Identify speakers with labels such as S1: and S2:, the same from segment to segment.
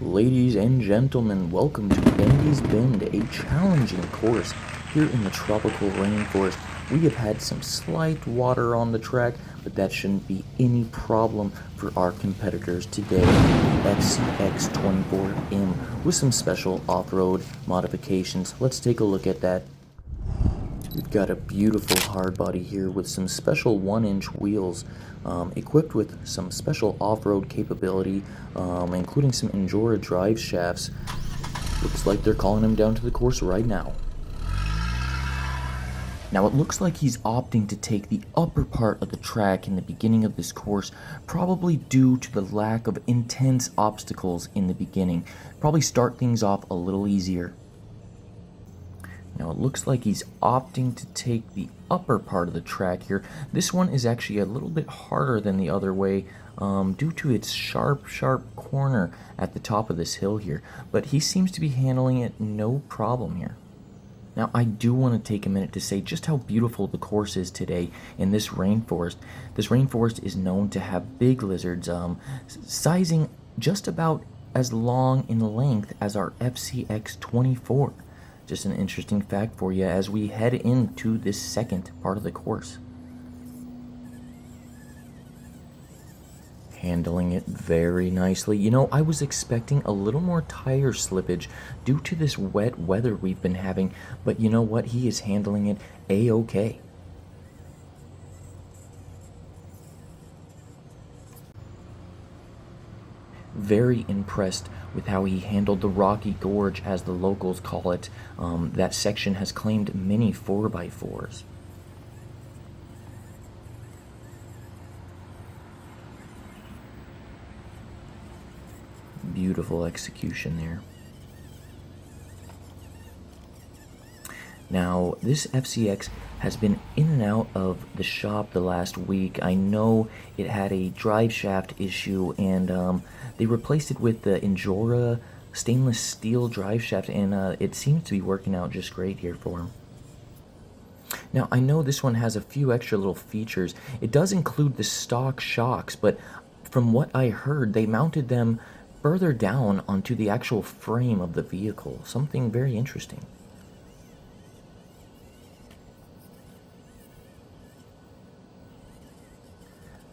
S1: Ladies and gentlemen, welcome to Indys Bend, a challenging course here in the tropical rainforest. We have had some slight water on the track, but that shouldn't be any problem for our competitors today, the FCX24M, with some special off-road modifications. Let's take a look at that. We've got a beautiful hard body here with some special 1-inch wheels, equipped with some special off-road capability, including some Endura drive shafts. Looks like they're calling him down to the course right now. Now it looks like he's opting to take the upper part of the track in the beginning of this course, probably due to the lack of intense obstacles in the beginning. Probably start things off a little easier. Now it looks like he's opting to take the upper part of the track here. This one is actually a little bit harder than the other way due to its sharp corner at the top of this hill here. But he seems to be handling it no problem here. Now I do want to take a minute to say just how beautiful the course is today in this rainforest. This rainforest is known to have big lizards sizing just about as long in length as our FCX24. Just an interesting fact for you as we head into this second part of the course. Handling it very nicely. You know, I was expecting a little more tire slippage due to this wet weather we've been having, but you know what? He is handling it a-okay. Very impressed with how he handled the Rocky Gorge, as the locals call it. That section has claimed many 4x4s. Beautiful execution there. Now, this FCX has been in and out of the shop the last week. I know it had a drive shaft issue, and they replaced it with the Endura stainless steel drive shaft, and it seems to be working out just great here for him. Now, I know this one has a few extra little features. It does include the stock shocks, but from what I heard, they mounted them further down onto the actual frame of the vehicle. Something very interesting.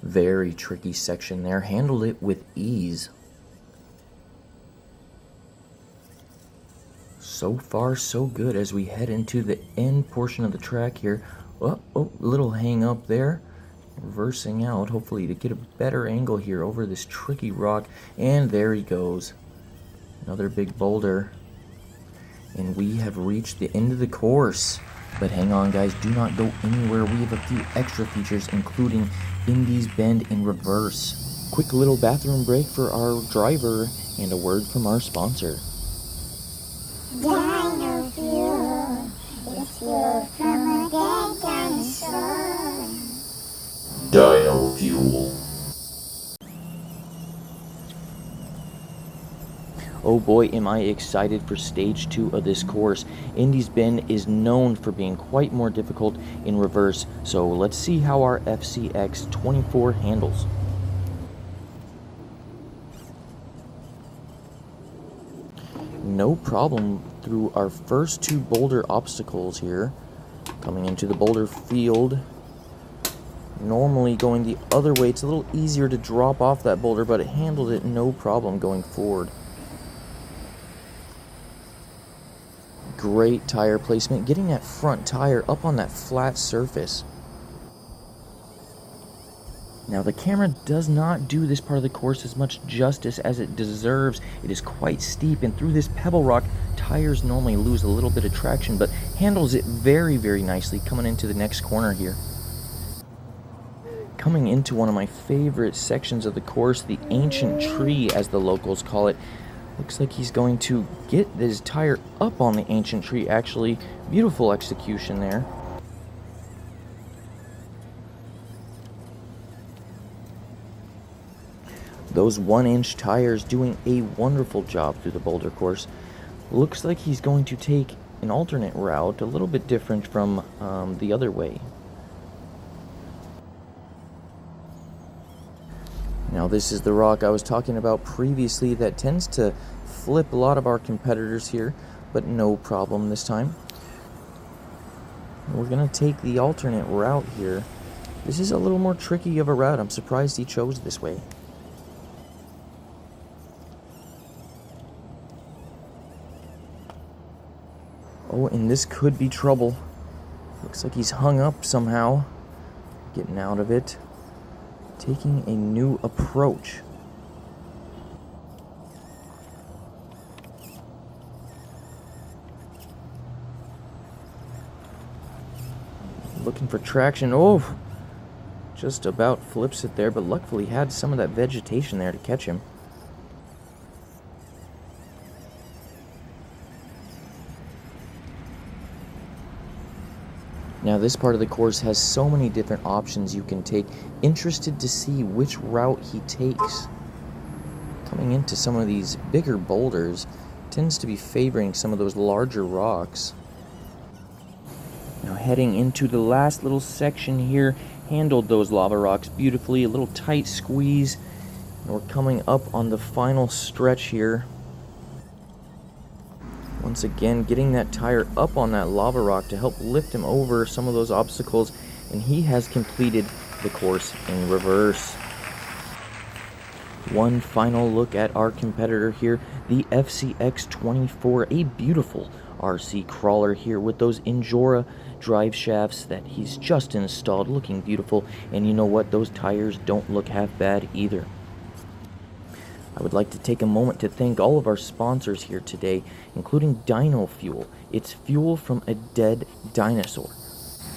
S1: Very tricky section there. Handled it with ease. So far, so good as we head into the end portion of the track here. Oh, little hang up there. Reversing out, hopefully to get a better angle here over this tricky rock. And there he goes. Another big boulder. And we have reached the end of the course. But hang on, guys, do not go anywhere. We have a few extra features, including Indys Bend in reverse. Quick little bathroom break for our driver, and a word from our sponsor.
S2: Dino fuel is fuel from a dead dinosaur.
S1: Dino Fuel. Oh boy, am I excited for stage 2 of this course. Indys Bend is known for being quite more difficult in reverse, so let's see how our FCX24 handles. No problem through our first 2 boulder obstacles here. Coming into the boulder field. Normally going the other way, it's a little easier to drop off that boulder, but it handled it no problem going forward. Great tire placement, getting that front tire up on that flat surface. Now the camera does not do this part of the course as much justice as it deserves. It is quite steep, and through this pebble rock, tires normally lose a little bit of traction, but handles it very nicely coming into the next corner here. Coming into one of my favorite sections of the course, the ancient tree, as the locals call it. Looks like he's going to get his tire up on the ancient tree, actually. Beautiful execution there. Those 1-inch tires doing a wonderful job through the boulder course. Looks like he's going to take an alternate route, a little bit different from the other way. Now Now this is the rock I was talking about previously that tends to flip a lot of our competitors here, but no problem this time. We're going to take the alternate route here. This is a little more tricky of a route. I'm surprised he chose this way. Oh, and this could be trouble. Looks like he's hung up somehow. Getting out of it. Taking a new approach. Looking for traction. Oh! Just about flips it there, but luckily had some of that vegetation there to catch him. Now this part of the course has so many different options you can take. Interested to see which route he takes. Coming into some of these bigger boulders, tends to be favoring some of those larger rocks. Now heading into the last little section here, handled those lava rocks beautifully, a little tight squeeze. And we're coming up on the final stretch here. Once again, getting that tire up on that lava rock to help lift him over some of those obstacles, and he has completed the course in reverse. One final look at our competitor here, the FCX24, a beautiful RC crawler here with those Injora drive shafts that he's just installed, looking beautiful, and you know what, those tires don't look half bad either. I would like to take a moment to thank all of our sponsors here today, including Dino Fuel. It's fuel from a dead dinosaur.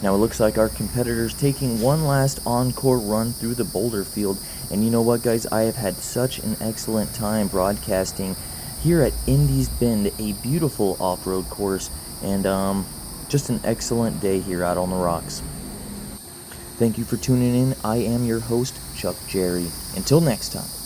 S1: Now it looks like our competitor's taking one last encore run through the boulder field, and you know what, guys, I have had such an excellent time broadcasting here at Indys Bend, a beautiful off-road course, and just an excellent day here out on the rocks. Thank you for tuning in. I am your host, Chuck Jerry. Until next time.